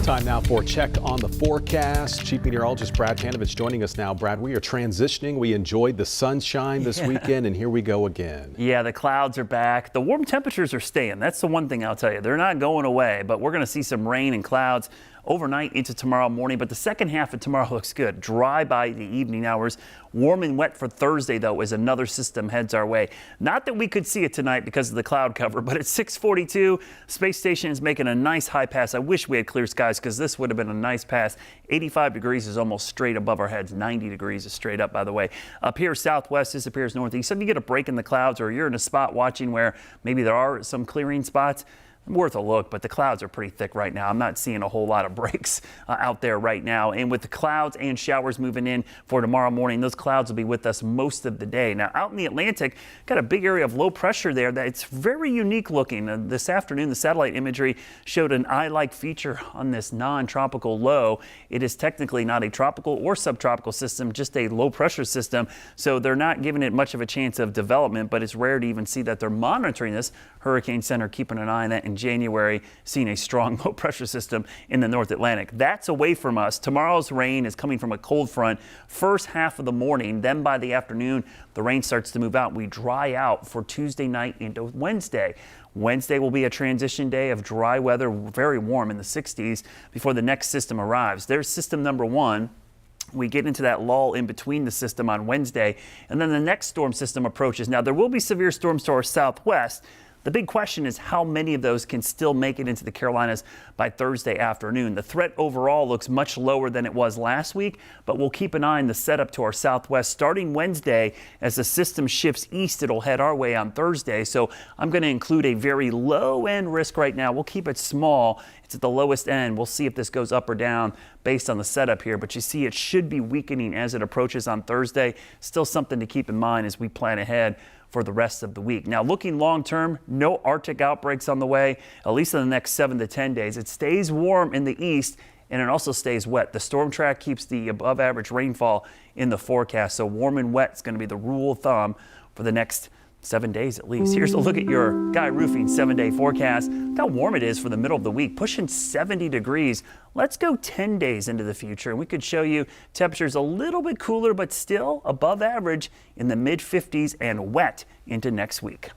Time now for Check on the Forecast. Chief Meteorologist Brad Panovich joining us now. Brad, we are transitioning. We enjoyed the sunshine this weekend, and here we go again. Yeah, the clouds are back. The warm temperatures are staying. That's the one thing I'll tell you. They're not going away, but we're going to see some rain and clouds overnight into tomorrow morning. But the second half of tomorrow looks good. Dry by the evening hours. Warm and wet for Thursday, though, as another system heads our way. Not that we could see it tonight because of the cloud cover, but at 6:42, space station is making a nice high pass. I wish we had clear skies because this would have been a nice pass. 85 degrees is almost straight above our heads. 90 degrees is straight up, by the way. Up here, southwest disappears northeast. So if you get a break in the clouds or you're in a spot watching where maybe there are some clearing spots, worth a look, but the clouds are pretty thick right now. I'm not seeing a whole lot of breaks out there right now. And with the clouds and showers moving in for tomorrow morning, those clouds will be with us most of the day. Now, out in the Atlantic, got a big area of low pressure there that it's very unique looking. This afternoon, the satellite imagery showed an eye-like feature on this non-tropical low. It is technically not a tropical or subtropical system, just a low pressure system. So they're not giving it much of a chance of development, but it's rare to even see that they're monitoring this. Hurricane Center keeping an eye on that in January, seeing a strong low pressure system in the North Atlantic. That's away from us. Tomorrow's rain is coming from a cold front first half of the morning. Then by the afternoon, the rain starts to move out. We dry out for Tuesday night into Wednesday. Wednesday will be a transition day of dry weather, very warm in the 60s before the next system arrives. There's system number one. We get into that lull in between the system on Wednesday, and then the next storm system approaches. Now, there will be severe storms to our southwest. The big question is how many of those can still make it into the Carolinas by Thursday afternoon. The threat overall looks much lower than it was last week, but we'll keep an eye on the setup to our southwest starting Wednesday. As the system shifts east, it'll head our way on Thursday. So I'm going to include a very low end risk right now. We'll keep it small. It's at the lowest end. We'll see if this goes up or down based on the setup here, but you see it should be weakening as it approaches on Thursday. Still something to keep in mind as we plan ahead for the rest of the week. Now, looking long term, no Arctic outbreaks on the way, at least in the next 7 to 10 days. It stays warm in the east, and it also stays wet. The storm track keeps the above average rainfall in the forecast, so warm and wet is going to be the rule of thumb for the next 7 days at least. Here's a look at your Guy Roofing 7-day forecast. Look how warm it is for the middle of the week, pushing 70 degrees. Let's go 10 days into the future, and we could show you temperatures a little bit cooler, but still above average in the mid 50s and wet into next week.